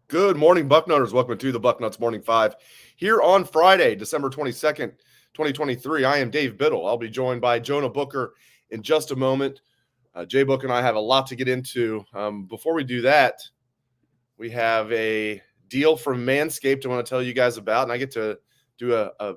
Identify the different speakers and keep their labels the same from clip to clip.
Speaker 1: Good morning, Bucknutters. Welcome to the Bucknuts Morning 5 here on Friday, December 22nd, 2023. I am Dave Biddle. I'll be joined by Jonah Booker in just a moment. Jay Book and I have a lot to get into. Before we do that, we have a deal from Manscaped I want to tell you guys about, and I get to do a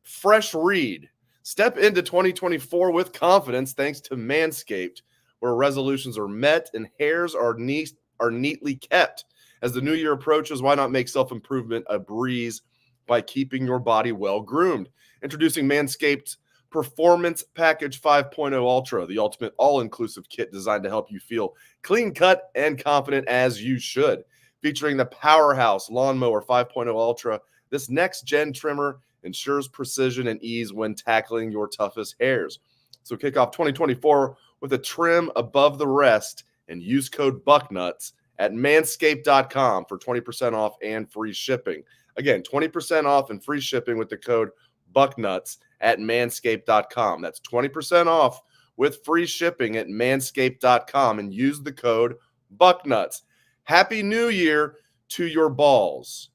Speaker 1: fresh read. Step into 2024 with confidence thanks to Manscaped, where resolutions are met and hairs are neatly kept. As the new year approaches, why not make self-improvement a breeze by keeping your body well groomed? Introducing Manscaped's Performance Package 5.0 Ultra, the ultimate all-inclusive kit designed to help you feel clean-cut and confident as you should. Featuring the Powerhouse Lawnmower 5.0 Ultra, this next-gen trimmer ensures precision and ease when tackling your toughest hairs. So kick off 2024 with a trim above the rest and use code BUCKNUTS at manscaped.com for 20% off and free shipping. Again, 20% off and free shipping with the code BUCKNUTS at manscaped.com. That's 20% off with free shipping at manscaped.com and use the code BUCKNUTS. Happy New Year to your balls.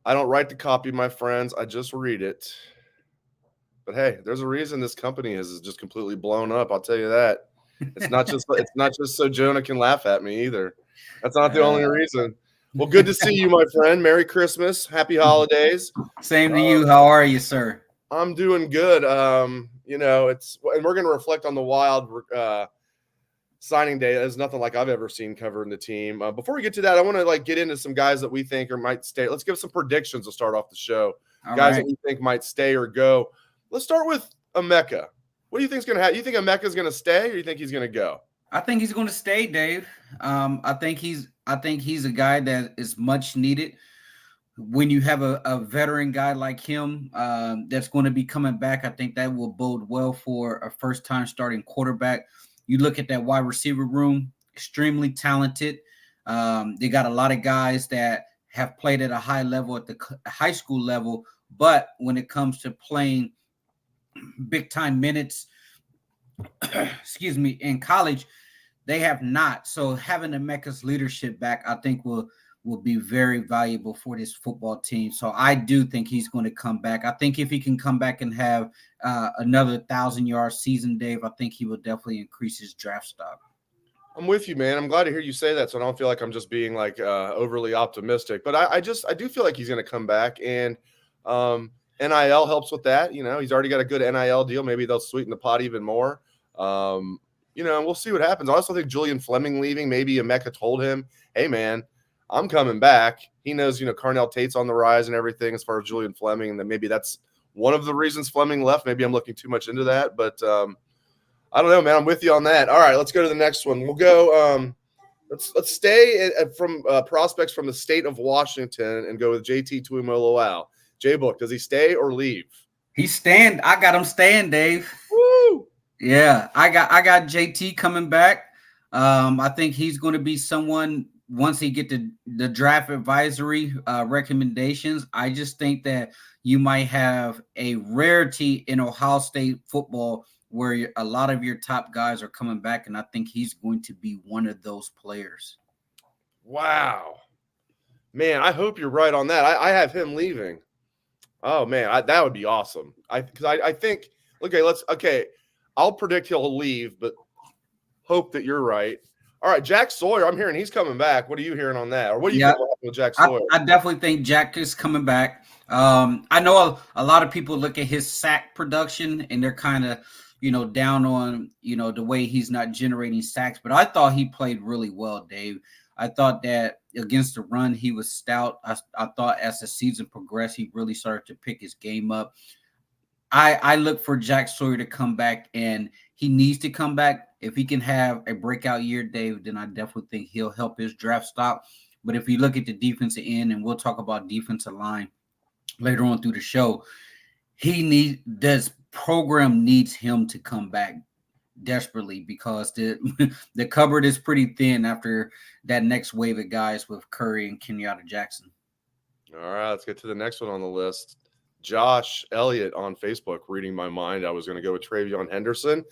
Speaker 1: I don't write the copy, my friends. I just read it. But hey, there's a reason this company is just completely blown up. I'll tell you that. It's not just so Jonah can laugh at me either. That's not the only reason. Well, good to see you, my friend. Merry Christmas. Happy holidays.
Speaker 2: Same to you. How are you, sir?
Speaker 1: I'm doing good. And we're going to reflect on the Wild signing day. There's nothing like I've ever seen covering the team. Before we get to that, I want to get into some guys that we think might stay. Let's give some predictions to start off the show.
Speaker 2: All
Speaker 1: guys
Speaker 2: right.
Speaker 1: that we think might stay or go. Let's start with Emeka. What do you think is going to happen? You think Emeka's going to stay, or you think he's going to go?
Speaker 2: I think he's going to stay, Dave. I think he's a guy that is much needed. When you have a veteran guy like him that's going to be coming back, I think that will bode well for a first-time starting quarterback. You look at that wide receiver room, extremely talented. They got a lot of guys that have played at a high level at the high school level, but when it comes to playing big-time minutes, in college, they have not. So having Emeka's leadership back, I think will be very valuable for this football team. So I do think he's going to come back. I think if he can come back and have another 1,000-yard season, Dave, I think he will definitely increase his draft stock.
Speaker 1: I'm with you, man. I'm glad to hear you say that, so I don't feel like I'm just being overly optimistic. But I do feel like he's going to come back, and NIL helps with that. You know, he's already got a good NIL deal. Maybe they'll sweeten the pot even more. And we'll see what happens. I also think Julian Fleming leaving, maybe Emeka told him, hey, man, I'm coming back. He knows, Carnell Tate's on the rise and everything as far as Julian Fleming, and then maybe that's one of the reasons Fleming left. Maybe I'm looking too much into that, but I don't know, man. I'm with you on that. All right, let's go to the next one. We'll go let's stay from prospects from the state of Washington and go with JT Tuimoloau. J-Book, does he stay or leave?
Speaker 2: He's staying. I got him staying, Dave.
Speaker 1: Woo!
Speaker 2: Yeah, I got JT coming back. I think he's going to be someone once he get the draft advisory recommendations. I just think that you might have a rarity in Ohio State football where a lot of your top guys are coming back, and I think he's going to be one of those players.
Speaker 1: Wow. Man, I hope you're right on that. I have him leaving. Oh, man, that would be awesome. I think I'll predict he'll leave, but hope that you're right. All right, Jack Sawyer, I'm hearing he's coming back. What are you hearing on that? Or what do you think will happen with Jack Sawyer?
Speaker 2: I definitely think Jack is coming back. I know a lot of people look at his sack production, and they're kind of, down on, the way he's not generating sacks. But I thought he played really well, Dave. I thought that against the run, he was stout. I thought as the season progressed, he really started to pick his game up. I look for Jack Sawyer to come back, and he needs to come back. If he can have a breakout year, Dave, then I definitely think he'll help his draft stock. But if you look at the defensive end, and we'll talk about defensive line later on through the show, this program needs him to come back desperately because the cupboard is pretty thin after that next wave of guys with Curry and Kenyatta Jackson.
Speaker 1: All right, let's get to the next one on the list. Josh Elliott on Facebook reading my mind. I was going to go with TreVeyon Henderson.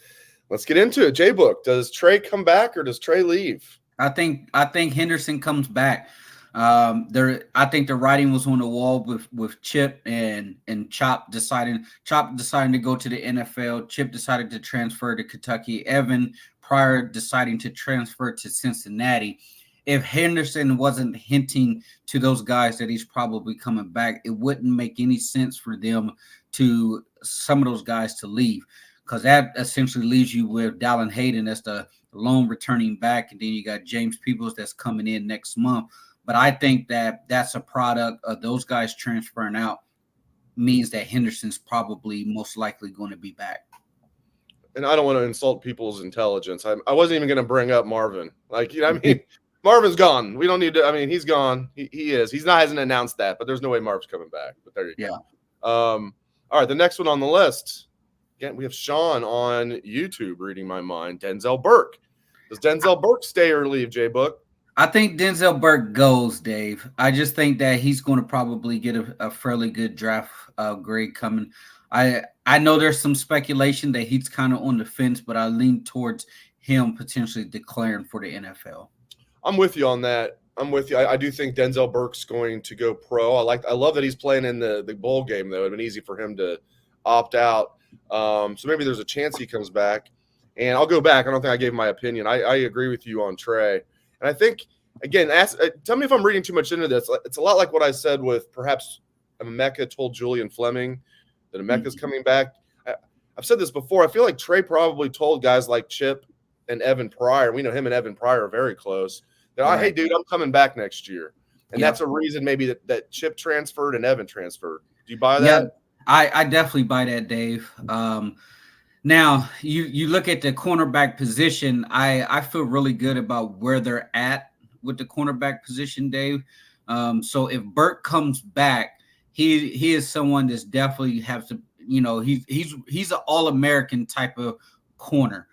Speaker 1: Let's get into it. J-Book, does Trey come back or does Trey leave?
Speaker 2: I think Henderson comes back. I think the writing was on the wall with Chip and Chop deciding to go to the NFL. Chip decided to transfer to Kentucky. Evan Pryor deciding to transfer to Cincinnati. If Henderson wasn't hinting to those guys that he's probably coming back, it wouldn't make any sense for some of those guys to leave, because that essentially leaves you with Dallin Hayden as the lone returning back, and then you got James Peoples that's coming in next month. But I think that that's a product of those guys transferring out, means that Henderson's probably most likely going to be back.
Speaker 1: And I don't want to insult people's intelligence. I wasn't even going to bring up Marvin. Marvin's gone. We don't need to. He's gone. He is. Hasn't announced that, but there's no way Marv's coming back. But there you go. All right, the next one on the list. Again, we have Sean on YouTube reading my mind. Denzel Burke. Does Denzel Burke stay or leave, J-Book?
Speaker 2: I think Denzel Burke goes, Dave. I just think that he's going to probably get a fairly good draft grade coming. I know there's some speculation that he's kind of on the fence, but I lean towards him potentially declaring for the NFL.
Speaker 1: I'm with you on that. I'm with you. I do think Denzel Burke's going to go pro. I love that he's playing in the bowl game, though. It'd been easy for him to opt out. So maybe there's a chance he comes back. And I'll go back. I don't think I gave my opinion. I agree with you on Trey. And I think, again, tell me if I'm reading too much into this. It's a lot like what I said with perhaps Emeka told Julian Fleming that Emeka's coming back. I've said this before. I feel like Trey probably told guys like Chip and Evan Pryor. We know him and Evan Pryor are very close. That, hey, dude, I'm coming back next year. And that's a reason maybe that Chip transferred and Evan transferred. Do you buy that?
Speaker 2: Yeah, I definitely buy that, Dave. Now, you look at the cornerback position, I feel really good about where they're at with the cornerback position, Dave. So if Burke comes back, he is someone that's definitely has to, he's an All-American type of corner.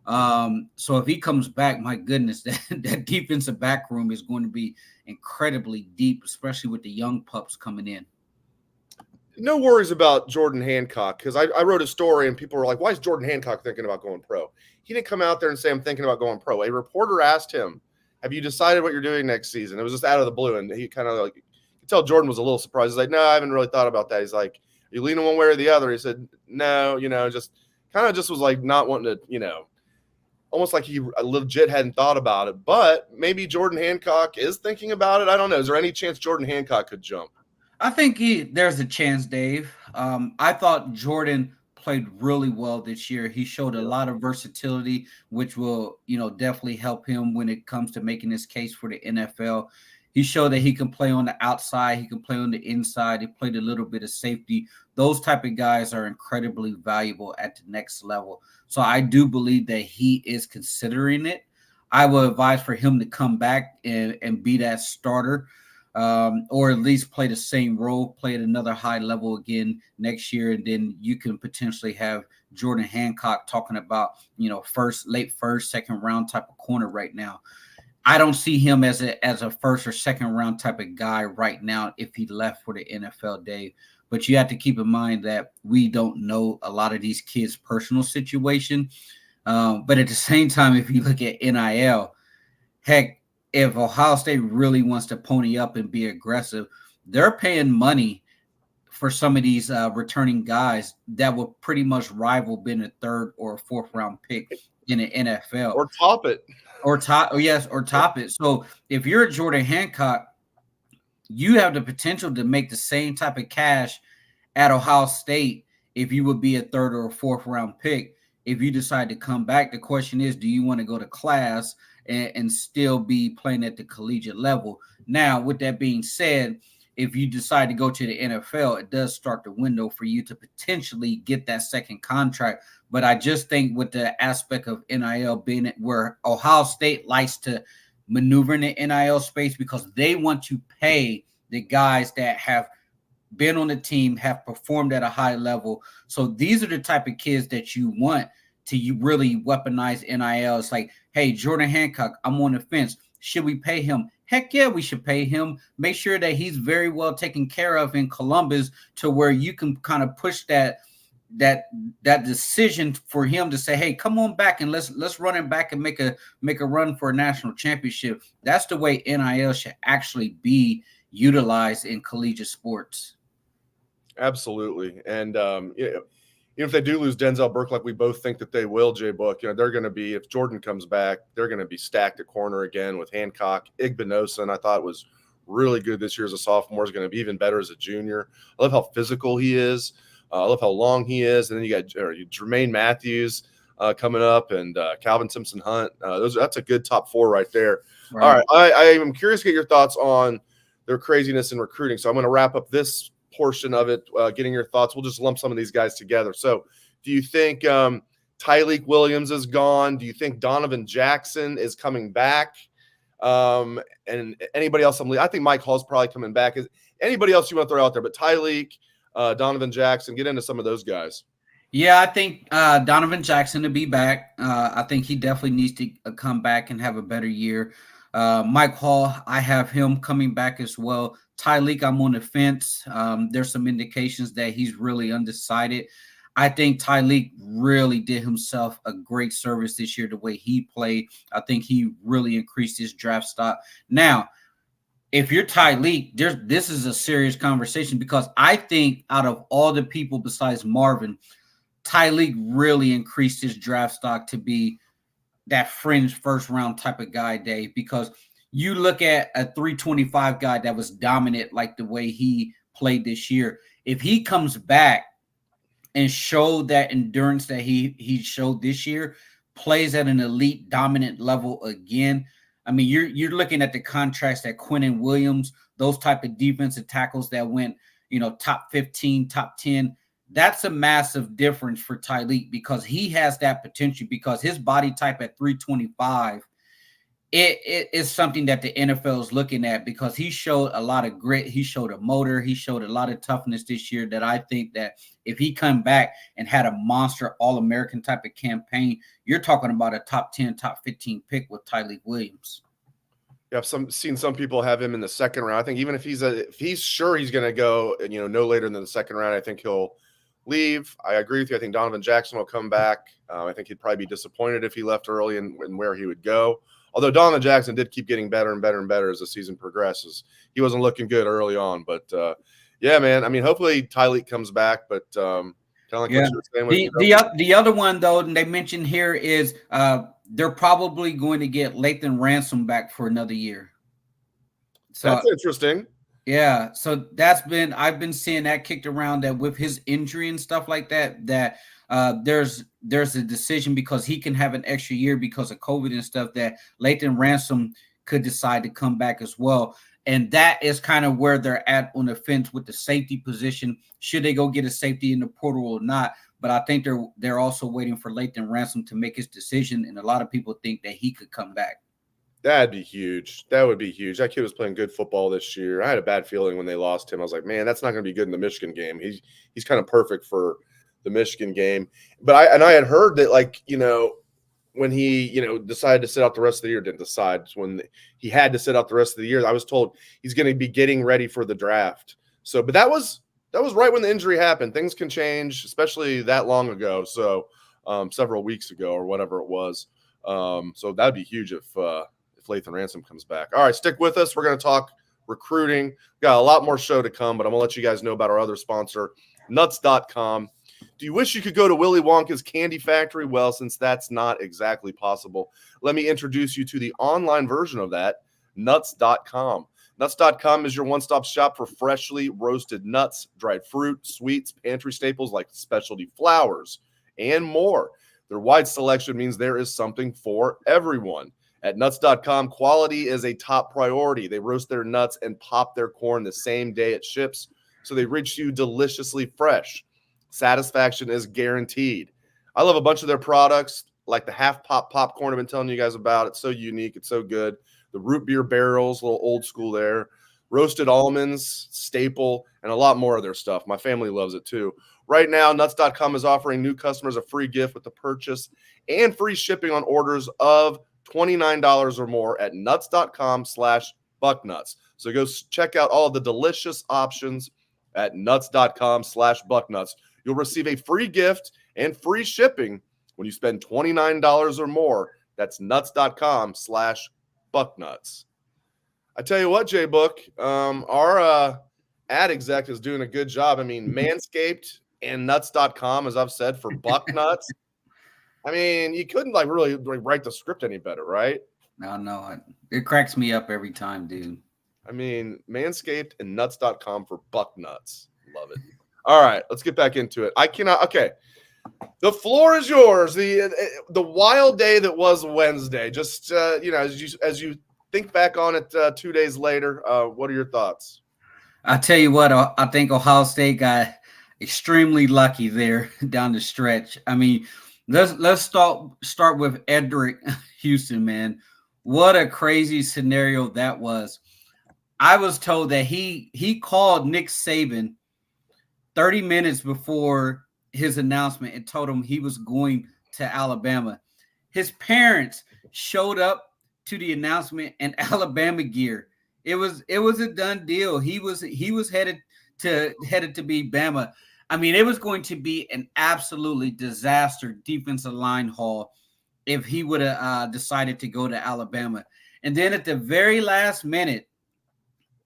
Speaker 2: So if he comes back, my goodness, that defensive back room is going to be incredibly deep, especially with the young pups coming in.
Speaker 1: No worries about Jordan Hancock, because I wrote a story and people were like, why is Jordan Hancock thinking about going pro? He didn't come out there and say, I'm thinking about going pro. A reporter asked him, have you decided what you're doing next season? It was just out of the blue. And he kind of like, you could tell Jordan was a little surprised. He's like, no, I haven't really thought about that. He's like, are you leaning one way or the other? He said, no, just was like not wanting to, almost like he legit hadn't thought about it. But maybe Jordan Hancock is thinking about it. I don't know. Is there any chance Jordan Hancock could jump?
Speaker 2: I think there's a chance, Dave. I thought Jordan played really well this year. He showed a lot of versatility, which will, definitely help him when it comes to making his case for the NFL. He showed that he can play on the outside. He can play on the inside. He played a little bit of safety. Those type of guys are incredibly valuable at the next level. So I do believe that he is considering it. I would advise for him to come back and be that starter. Or at least play the same role, play at another high level again next year. And then you can potentially have Jordan Hancock talking about, late first, second round type of corner right now. I don't see him as a first or second round type of guy right now if he left for the NFL, Dave. But you have to keep in mind that we don't know a lot of these kids' personal situation. But at the same time, if you look at NIL, heck, if Ohio State really wants to pony up and be aggressive, they're paying money for some of these returning guys that will pretty much rival being a third or a fourth round pick in the NFL.
Speaker 1: Or top it.
Speaker 2: Or top it. So if you're Jordan Hancock, you have the potential to make the same type of cash at Ohio State if you would be a third or a fourth round pick. If you decide to come back, the question is, do you want to go to class and still be playing at the collegiate level? Now, with that being said, if you decide to go to the NFL, it does start the window for you to potentially get that second contract. But I just think with the aspect of NIL being where Ohio State likes to maneuver in the NIL space because they want to pay the guys that have been on the team, have performed at a high level. So these are the type of kids that you want to really weaponize NIL. It's like, hey, Jordan Hancock, I'm on the fence. Should we pay him? Heck yeah, we should pay him. Make sure that he's very well taken care of in Columbus to where you can kind of push that that decision for him to say, hey, come on back and let's run it back and make a run for a national championship. That's the way NIL should actually be utilized in collegiate sports.
Speaker 1: Absolutely. And if they do lose Denzel Burke, like we both think that they will, Jay Book, they're going to be, if Jordan comes back, they're going to be stacked at corner again with Hancock. Egbuka, I thought was really good this year as a sophomore, is going to be even better as a junior. I love how physical he is. I love how long he is. And then you got Jermaine Matthews coming up, and Calvin Simpson Hunt. That's a good top four right there. Right. All right. I am curious to get your thoughts on their craziness in recruiting. So I'm going to wrap up this portion of it, getting your thoughts. We'll just lump some of these guys together. So do you think Tyleik Williams is gone? Do you think Donovan Jackson is coming back? And anybody else? I think Mike Hall's probably coming back. Is anybody else you want to throw out there? But Tyleik, Donovan Jackson, get into some of those guys.
Speaker 2: Yeah, I think Donovan Jackson to be back. I think he definitely needs to come back and have a better year. Mike Hall, I have him coming back as well. Tyleik, I'm on the fence. There's some indications that he's really undecided. I think Tyleik really did himself a great service this year, the way he played. I think he really increased his draft stock. Now, if you're Tyleik, this is a serious conversation, because I think out of all the people besides Marvin, Tyleik really increased his draft stock to be that fringe first round type of guy, Dave, because you look at a 325 guy that was dominant like the way he played this year. If he comes back and showed that endurance that he showed this year, plays at an elite dominant level again, I mean, you're looking at the contracts that Quinnen Williams, those type of defensive tackles that went, top 15, top 10. That's a massive difference for Tyleik, because he has that potential, because his body type at 325, it is something that the NFL is looking at, because he showed a lot of grit. He showed a motor. He showed a lot of toughness this year, that I think that if he come back and had a monster All-American type of campaign, you're talking about a top 10, top 15 pick with Tyleik Williams.
Speaker 1: Yeah, I've seen some people have him in the second round. I think even if he's sure he's going to go, no later than the second round, I think he'll leave. I agree with you. I think Donovan Jackson will come back. I think he'd probably be disappointed if he left early and where he would go. Although Donovan Jackson did keep getting better and better and better as the season progresses. He wasn't looking good early on, but yeah, man. I mean, hopefully Tyleik comes back, but kind of like what you were saying with
Speaker 2: the other one though, and they mentioned here is they're probably going to get Lathan Ransom back for another year.
Speaker 1: So that's interesting.
Speaker 2: Yeah, so I've been seeing that kicked around, that with his injury and stuff like that, there's a decision, because he can have an extra year because of COVID and stuff, that Lathan Ransom could decide to come back as well. And that is kind of where they're at on the fence with the safety position. Should they go get a safety in the portal or not? But I think they're also waiting for Lathan Ransom to make his decision, and a lot of people think that he could come back.
Speaker 1: That'd be huge. That would be huge. That kid was playing good football this year. I had a bad feeling when they lost him. I was like, man, that's not going to be good in the Michigan game. He's kind of perfect for the Michigan game. But I had heard that, like, when he, decided to sit out the rest of the year, didn't decide, when he had to sit out the rest of the year, I was told he's going to be getting ready for the draft. So, but that was right when the injury happened. Things can change, especially that long ago. So several weeks ago or whatever it was. So that'd be huge if Lathan Ransom comes back. All right, stick with us. We're going to talk recruiting. Got a lot more show to come, but I'm going to let you guys know about our other sponsor, nuts.com. Do you wish you could go to Willy Wonka's candy factory? Well, since that's not exactly possible, let me introduce you to the online version of that, nuts.com. Nuts.com is your one-stop shop for freshly roasted nuts, dried fruit, sweets, pantry staples like specialty flours, and more. Their wide selection means there is something for everyone. At nuts.com, quality is a top priority. They roast their nuts and pop their corn the same day it ships, so they reach you deliciously fresh. Satisfaction is guaranteed. I love a bunch of their products, like the half pop popcorn I've been telling you guys about. It's so unique. It's so good. The root beer barrels, a little old school there. Roasted almonds, staple, and a lot more of their stuff. My family loves it too. Right now, nuts.com is offering new customers a free gift with the purchase and free shipping on orders of $29 or more at nuts.com/bucknuts. So go check out all of the delicious options at nuts.com/bucknuts. You'll receive a free gift and free shipping when you spend $29 or more. That's nuts.com/bucknuts. I tell you what, J-Book, our ad exec is doing a good job. I mean, Manscaped and nuts.com, as I've said, for Bucknuts. I mean, you couldn't really write the script any better, right?
Speaker 2: No, it cracks me up every time, dude.
Speaker 1: I mean, Manscaped and nuts.com for Bucknuts. Love it. All right, let's get back into it. Okay. The floor is yours. The wild day that was Wednesday. Just as you think back on it 2 days later, what are your thoughts?
Speaker 2: I tell you what, I think Ohio State got extremely lucky there down the stretch. I mean, let's start with Edric Houston, man. What a crazy scenario that was. I was told that he called Nick Saban 30 minutes before his announcement and told him he was going to Alabama. His parents showed up to the announcement in Alabama gear. It was a done deal. He was headed to be Bama. I mean, it was going to be an absolutely disaster defensive line haul if he would have decided to go to Alabama. And then at the very last minute,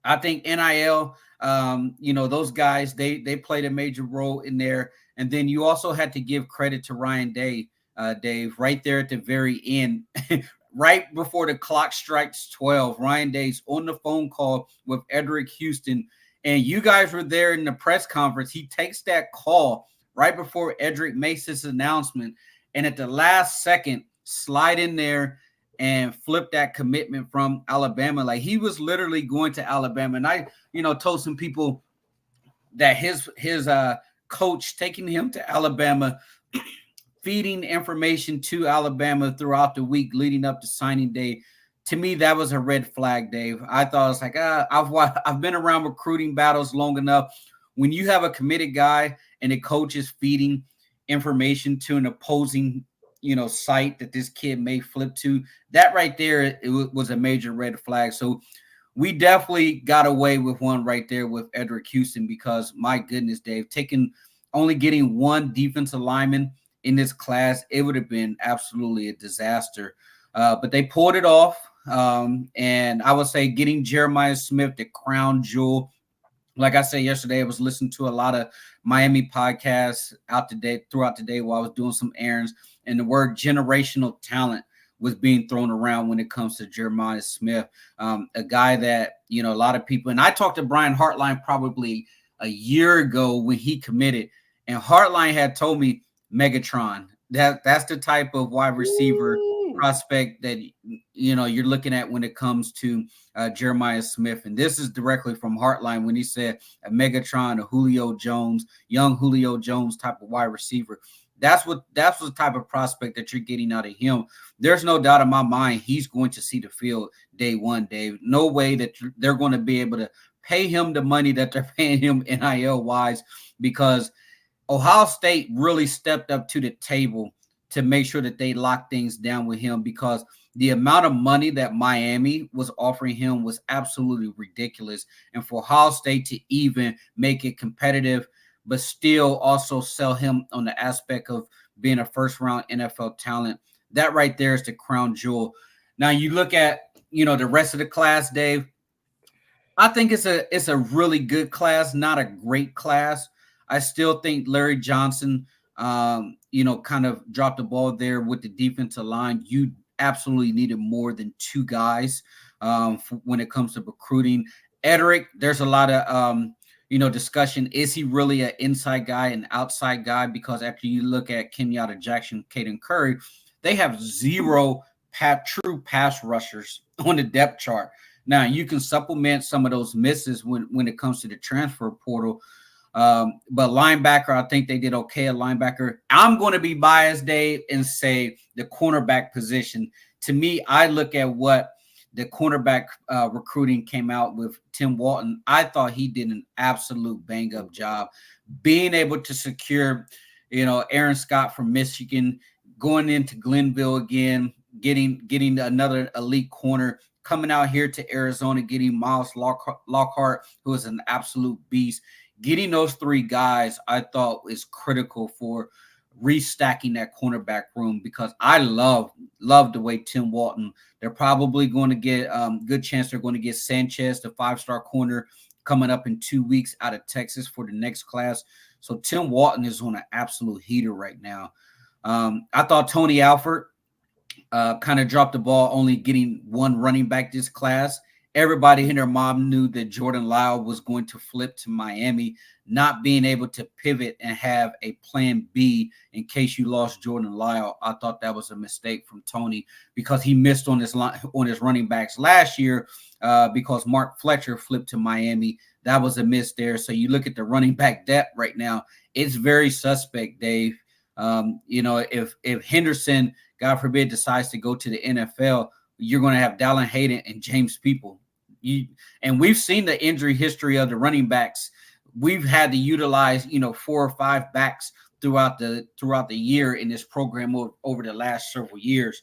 Speaker 2: I think NIL, those guys, they played a major role in there. And then you also had to give credit to Ryan Day, Dave, right there at the very end, right before the clock strikes 12. Ryan Day's on the phone call with Edric Houston, and you guys were there in the press conference. He takes that call right before Edric makes his announcement, and at the last second, slide in there and flip that commitment from Alabama. Like, he was literally going to Alabama. And I, told some people that his coach taking him to Alabama, feeding information to Alabama throughout the week leading up to signing day. To me, that was a red flag, Dave. I thought, it's like, I've been around recruiting battles long enough. When you have a committed guy and the coach is feeding information to an opposing site that this kid may flip to, that right there, it was a major red flag. So we definitely got away with one right there with Edric Houston, because my goodness, Dave, only getting one defensive lineman in this class, it would have been absolutely a disaster. But they pulled it off. And I would say getting Jeremiah Smith, the crown jewel. Like I said yesterday, I was listening to a lot of Miami podcasts throughout the day while I was doing some errands, and the word generational talent was being thrown around when it comes to Jeremiah Smith, a guy that, a lot of people, and I talked to Brian Hartline probably a year ago when he committed, and Hartline had told me Megatron. That's the type of wide receiver prospect that you're looking at when it comes to Jeremiah Smith. And this is directly from Hartline when he said a Megatron, a Julio Jones, young Julio Jones type of wide receiver. That's the type of prospect that you're getting out of him. There's no doubt in my mind he's going to see the field day one, Dave. No way that they're going to be able to pay him the money that they're paying him NIL wise, because Ohio State really stepped up to the table to make sure that they lock things down with him, because the amount of money that Miami was offering him was absolutely ridiculous. And for Ohio State to even make it competitive, but still also sell him on the aspect of being a first-round NFL talent, that right there is the crown jewel. Now you look at, the rest of the class, Dave. I think it's a really good class, not a great class. I still think Larry Johnson, kind of dropped the ball there with the defensive line. You absolutely needed more than two guys when it comes to recruiting. Edric, there's a lot of, discussion. Is he really an inside guy, an outside guy? Because after you look at Kenyatta Jackson, Caden Curry, they have zero true pass rushers on the depth chart. Now, you can supplement some of those misses when it comes to the transfer portal. But linebacker, I think they did okay at linebacker. I'm going to be biased, Dave, and say the cornerback position. To me, I look at what the cornerback recruiting came out with Tim Walton. I thought he did an absolute bang-up job being able to secure, Aaron Scott from Michigan, going into Glenville again, getting another elite corner, coming out here to Arizona, getting Miles Lockhart, who is an absolute beast, getting those 3 guys, I thought is critical for restacking that cornerback room, because I love the way Tim Walton. They're probably going to get good chance they're going to get Sanchez, the 5-star corner, coming up in 2 weeks out of Texas for the next class. So Tim Walton is on an absolute heater right now. I thought Tony Alford kind of dropped the ball, only getting 1 running back this class. Everybody and their mom knew that Jordan Lyle was going to flip to Miami. Not being able to pivot and have a plan B in case you lost Jordan Lyle, I thought that was a mistake from Tony, because he missed on his running backs last year because Mark Fletcher flipped to Miami. That was a miss there. So you look at the running back depth right now, it's very suspect, Dave. If Henderson, God forbid, decides to go to the NFL, you're going to have Dallin Hayden and James People. And we've seen the injury history of the running backs. We've had to utilize, 4 or 5 backs throughout the year in this program over the last several years.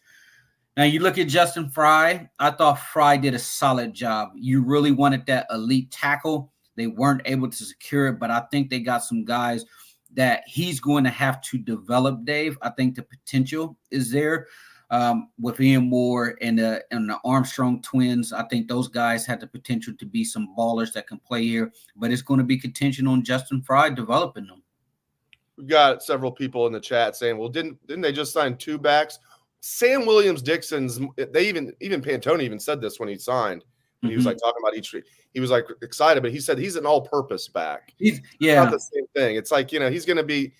Speaker 2: Now you look at Justin Fry. I thought Fry did a solid job. You really wanted that elite tackle. They weren't able to secure it, but I think they got some guys that he's going to have to develop, Dave. I think the potential is there. With Ian Moore and the Armstrong twins, I think those guys have the potential to be some ballers that can play here, but it's going to be contingent on Justin Fry developing them.
Speaker 1: We've got several people in the chat saying, well, didn't they just sign 2 backs? Sam Williams-Dixon's, even Pantone even said this when he signed. When he was like talking about each, he was like excited, but he said he's an all-purpose back. It's not the same thing. It's like, he's going to be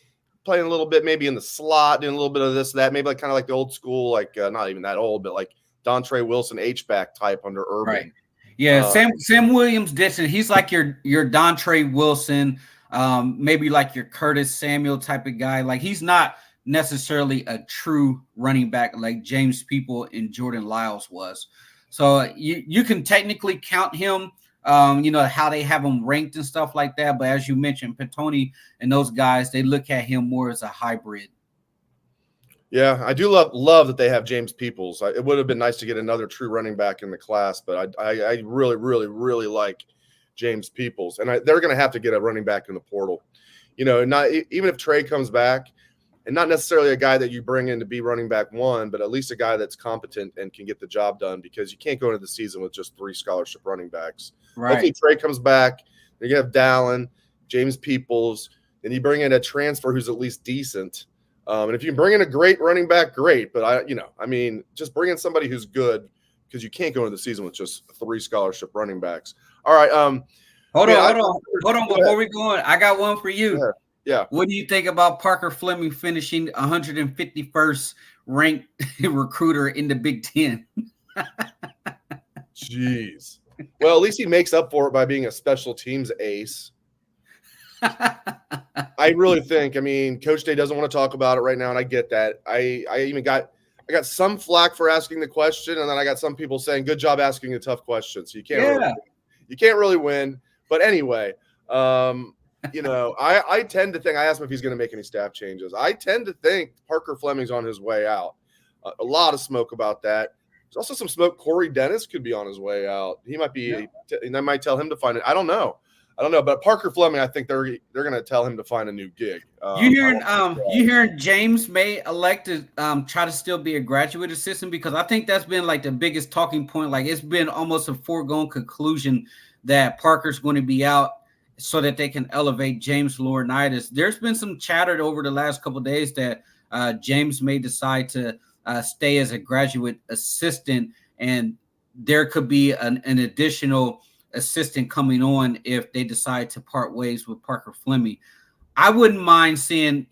Speaker 1: playing a little bit, maybe in the slot, doing a little bit of this, that, maybe like kind of like the old school, like not even that old, but like Dontre Wilson H-back type under Urban.
Speaker 2: Right. Yeah, Sam Williams-Dixon, he's like your Dontre Wilson, maybe like your Curtis Samuel type of guy. Like, he's not necessarily a true running back like James People and Jordan Lyles was. So you can technically count him. How they have him ranked and stuff like that. But as you mentioned, Pantone and those guys, they look at him more as a hybrid.
Speaker 1: Yeah, I do love that they have James Peoples. It would have been nice to get another true running back in the class, but I really, really, really like James Peoples. And they're going to have to get a running back in the portal. Not even if Trey comes back, and not necessarily a guy that you bring in to be running back 1, but at least a guy that's competent and can get the job done, because you can't go into the season with just 3 scholarship running backs. Right. Hopefully Trey comes back. You're going to have Dallin, James Peoples, and you bring in a transfer who's at least decent. And if you bring in a great running back, great. But just bring in somebody who's good, because you can't go into the season with just 3 scholarship running backs. All right.
Speaker 2: Hold on. Before we go on, I got one for you.
Speaker 1: Yeah.
Speaker 2: What do you think about Parker Fleming finishing 151st ranked recruiter in the Big Ten?
Speaker 1: Jeez. Well, at least he makes up for it by being a special teams ace. I really think, Coach Day doesn't want to talk about it right now, and I get that. I got some flack for asking the question, and then I got some people saying, good job asking a tough question. So you can't really win. But anyway, I tend to think, I asked him if he's going to make any staff changes. I tend to think Parker Fleming's on his way out. A lot of smoke about that. There's also some smoke. Corey Dennis could be on his way out. He might be, and I might tell him to find it. I don't know. But Parker Fleming, I think they're going to tell him to find a new gig.
Speaker 2: You hearing James may elect to try to still be a graduate assistant? Because I think that's been like the biggest talking point. Like, it's been almost a foregone conclusion that Parker's going to be out so that they can elevate James Laurinaitis. There's been some chatter over the last couple of days that James may decide to stay as a graduate assistant, and there could be an additional assistant coming on if they decide to part ways with Parker Fleming. I wouldn't mind seeing,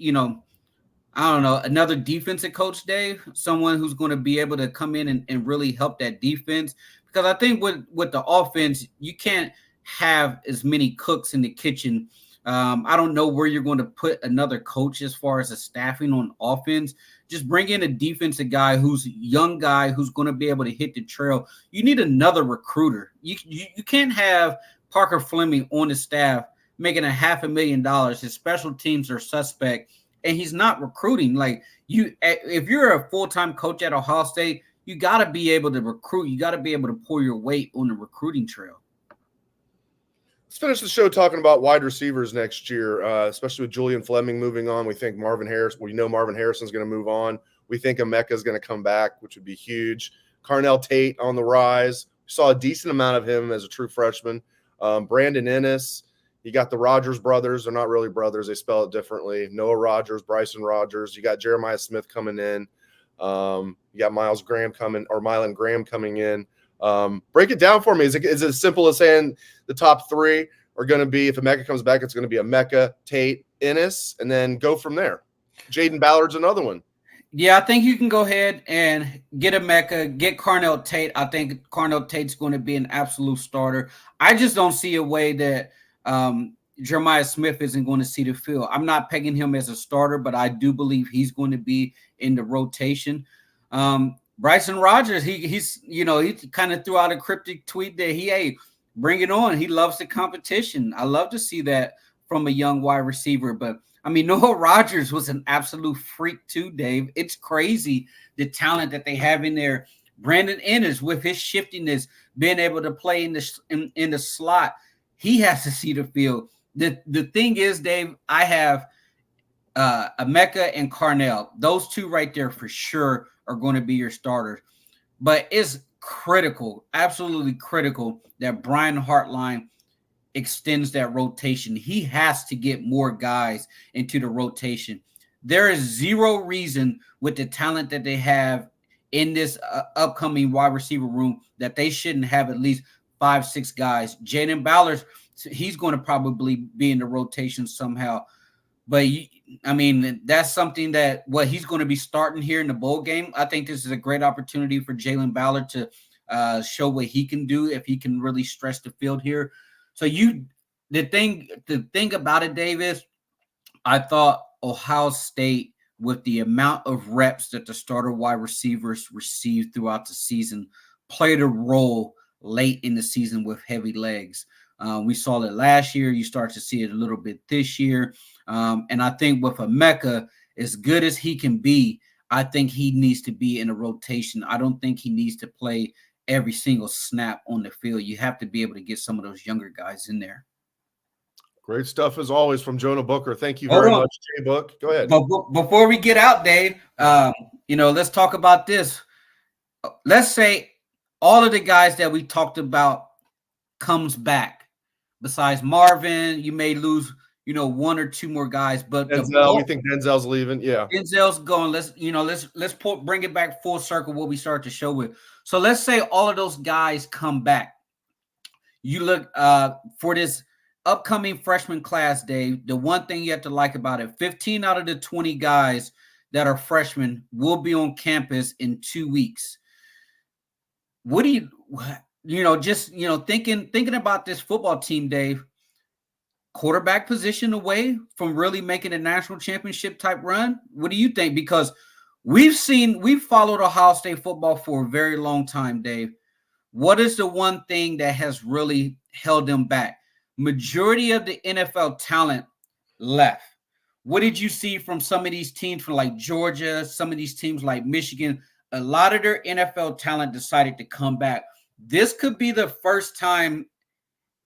Speaker 2: another defensive coach, Dave, someone who's going to be able to come in and really help that defense. Because I think with the offense, you can't have as many cooks in the kitchen. I don't know where you're going to put another coach as far as the staffing on offense. Just bring in a defensive guy who's a young guy who's going to be able to hit the trail. You need another recruiter. You can't have Parker Fleming on the staff making $500,000. His special teams are suspect, and he's not recruiting. Like, if you're a full-time coach at Ohio State, you got to be able to recruit. You got to be able to pull your weight on the recruiting trail.
Speaker 1: Let's finish the show talking about wide receivers next year, especially with Julian Fleming moving on. We think Marvin Harrison's going to move on. We think Emeka is going to come back, which would be huge. Carnell Tate on the rise. We saw a decent amount of him as a true freshman. Brandon Ennis. You got the Rogers brothers. They're not really brothers. They spell it differently. Noah Rogers, Bryson Rogers. You got Jeremiah Smith coming in. You got Mylan Graham coming in. Break it down for me. Is it as simple as saying the top three are going to be, if Emeka comes back, it's going to be Emeka, Tate, Ennis, and then go from there? Jaden Ballard's another one.
Speaker 2: Yeah, I think you can go ahead and get Emeka, get Carnell Tate. I think Carnell Tate's going to be an absolute starter. I just don't see a way that Jeremiah Smith isn't going to see the field. I'm not pegging him as a starter, but I do believe he's going to be in the rotation. Bryson Rogers, he kind of threw out a cryptic tweet that hey, bring it on. He loves the competition. I love to see that from a young wide receiver. But I mean, Noah Rogers was an absolute freak too, Dave. It's crazy the talent that they have in there. Brandon Ennis, with his shiftiness, being able to play in the slot, he has to see the field. The thing is, Dave, I have Emeka and Carnell. Those two right there for sure are going to be your starters. But it's critical, absolutely critical, that Brian Hartline extends that rotation. He has to get more guys into the rotation. There is zero reason with the talent that they have in this upcoming wide receiver room that they shouldn't have at least 5-6 guys. Jaden Ballard, he's going to probably be in the rotation somehow. But, I mean, that's something that he's going to be starting here in the bowl game. I think this is a great opportunity for Jalen Ballard to show what he can do if he can really stretch the field here. So the thing about it, Dave, is I thought Ohio State, with the amount of reps that the starter wide receivers received throughout the season, played a role late in the season with heavy legs. We saw it last year. You start to see it a little bit this year. And I think with Emeka, as good as he can be, I think he needs to be in a rotation. I don't think he needs to play every single snap on the field. You have to be able to get some of those younger guys in there.
Speaker 1: Great stuff as always from Jonah Booker. Thank you very much, Jay Book. Go ahead.
Speaker 2: But before we get out, Dave, let's talk about this. Let's say all of the guys that we talked about comes back. Besides Marvin, you may lose, one or two more guys. But
Speaker 1: Denzel, we think Denzel's leaving. Yeah,
Speaker 2: Denzel's going. Let's bring it back full circle. What we start the show with. So let's say all of those guys come back. You look for this upcoming freshman class, Dave. The one thing you have to like about it: 15 out of the 20 guys that are freshmen will be on campus in 2 weeks. What do you? Thinking about this football team, Dave, quarterback position away from really making a national championship type run. What do you think? Because we've followed Ohio State football for a very long time, Dave. What is the one thing that has really held them back? Majority of the NFL talent left. What did you see from some of these teams from like Georgia, some of these teams like Michigan? A lot of their NFL talent decided to come back. This could be the first time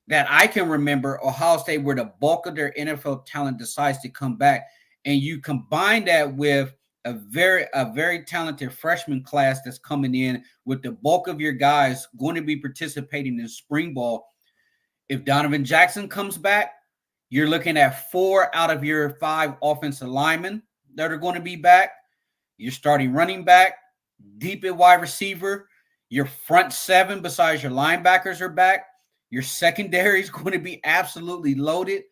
Speaker 2: that I can remember Ohio State where the bulk of their NFL talent decides to come back. And you combine that with a very talented freshman class that's coming in with the bulk of your guys going to be participating in spring ball. If Donovan Jackson comes back, you're looking at 4 out of your 5 offensive linemen that are going to be back. You're starting running back, deep at wide receiver. Your front 7 besides your linebackers are back. Your secondary is going to be absolutely loaded.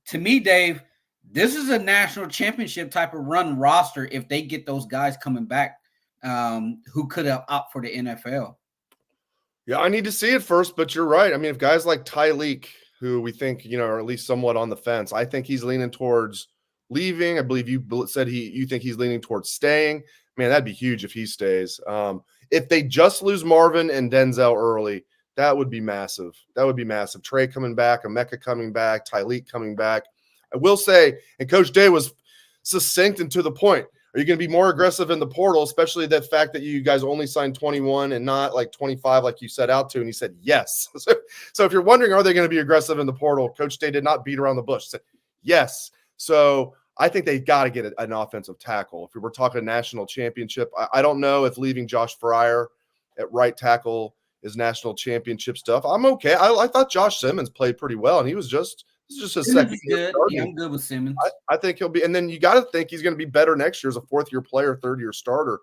Speaker 2: To me, Dave, this is a national championship type of run roster if they get those guys coming back who could have opted for the NFL.
Speaker 1: Yeah, I need to see it first, but you're right. I mean, if guys like Tyleek, who we think, are at least somewhat on the fence, I think he's leaning towards leaving. I believe you said you think he's leaning towards staying. Man, that'd be huge if he stays. If they just lose Marvin and Denzel early, that would be massive. That would be massive. Trey coming back, Emeka coming back, Tyleek coming back. I will say, and Coach Day was succinct and to the point, Are you going to be more aggressive in the portal, especially the fact that you guys only signed 21 and not like 25 like you set out to? And he said, yes. So if you're wondering, are they going to be aggressive in the portal? Coach Day did not beat around the bush. He said, yes. So I think they got to get an offensive tackle. If we were talking national championship, I don't know if leaving Josh Fryer at right tackle is national championship stuff. I'm okay. I thought Josh Simmons played pretty well, and this is just his second year starting.
Speaker 2: Yeah, I'm good with Simmons.
Speaker 1: I think he'll be, and then you got to think he's going to be better next year as a fourth-year player, third-year starter,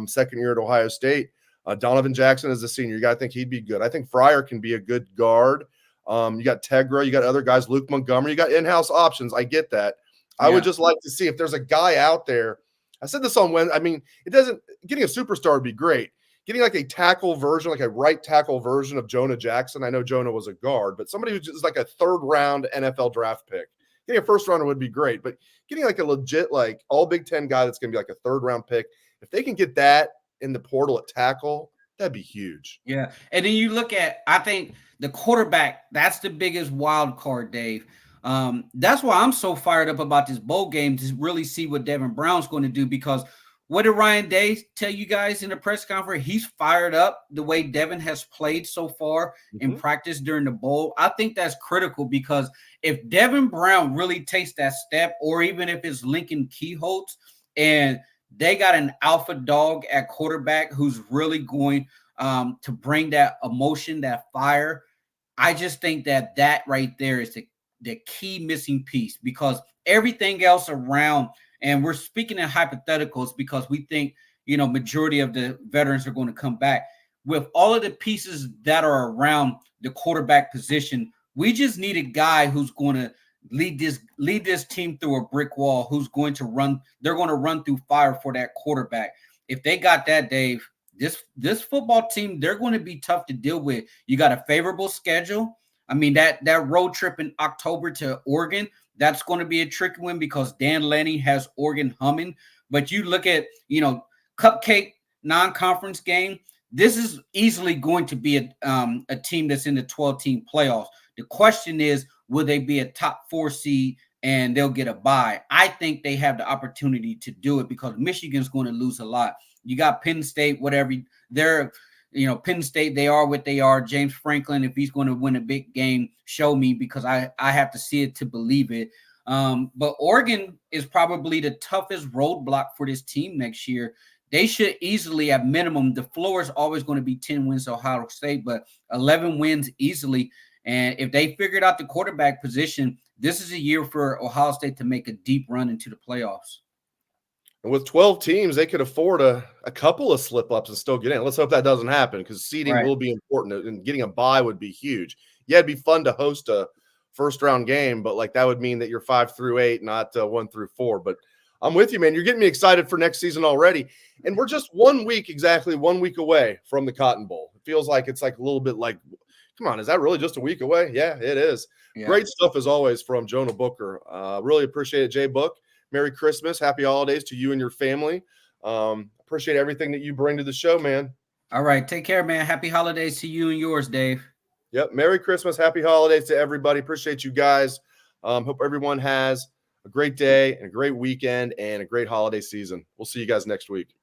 Speaker 1: second year at Ohio State. Donovan Jackson is a senior. You got to think he'd be good. I think Fryer can be a good guard. You got Tegra, you got other guys, Luke Montgomery, you got in-house options. I get that. I would just like to see if there's a guy out there. I said this on Wednesday. I mean, getting a superstar would be great. Getting like a tackle version, like a right tackle version of Jonah Jackson. I know Jonah was a guard, but somebody who's just like a third-round NFL draft pick. Getting a first-rounder would be great, but getting like a legit, like all Big Ten guy that's going to be like a third-round pick, if they can get that in the portal at tackle, that'd be huge.
Speaker 2: Yeah, and then you look at, I think the quarterback, that's the biggest wild card, Dave. That's why I'm so fired up about this bowl game, to really see what Devin Brown's going to do, because what did Ryan Day tell you guys in the press conference? He's fired up the way Devin has played so far in practice during the bowl. I think that's critical, because if Devin Brown really takes that step, or even if it's Lincoln Keyholtz, and they got an alpha dog at quarterback who's really going to bring that emotion, that fire, I just think that right there is the key missing piece, because everything else around, and we're speaking in hypotheticals because we think, majority of the veterans are going to come back. With all of the pieces that are around the quarterback position, we just need a guy who's going to lead this team through a brick wall, who's going to run. They're going to run through fire for that quarterback. If they got that, Dave, this football team, they're going to be tough to deal with. You got a favorable schedule. I mean, that road trip in October to Oregon, that's going to be a tricky one, because Dan Lanning has Oregon humming. But you look at, cupcake non-conference game, this is easily going to be a team that's in the 12-team playoffs. The question is, will they be a top 4 seed and they'll get a bye? I think they have the opportunity to do it, because Michigan's going to lose a lot. You got Penn State, whatever. Penn State, they are what they are. James Franklin, if he's going to win a big game, show me, because I have to see it to believe it. But Oregon is probably the toughest roadblock for this team next year. They should easily, at minimum, the floor is always going to be 10 wins to Ohio State, but 11 wins easily. And if they figured out the quarterback position, this is a year for Ohio State to make a deep run into the playoffs.
Speaker 1: And with 12 teams, they could afford a couple of slip-ups and still get in. Let's hope that doesn't happen, because seeding will be important, and getting a bye would be huge. Yeah, it'd be fun to host a first-round game, but like that would mean that you're 5 through 8, not 1 through 4. But I'm with you, man. You're getting me excited for next season already. And we're just 1 week away from the Cotton Bowl. It feels like it's like a little bit like, come on, is that really just a week away? Yeah, it is. Yeah. Great stuff as always from Jonah Booker. Really appreciate it, Jay Book. Merry Christmas. Happy holidays to you and your family. Appreciate everything that you bring to the show, man.
Speaker 2: All right. Take care, man. Happy holidays to you and yours, Dave.
Speaker 1: Yep. Merry Christmas. Happy holidays to everybody. Appreciate you guys. Hope everyone has a great day and a great weekend and a great holiday season. We'll see you guys next week.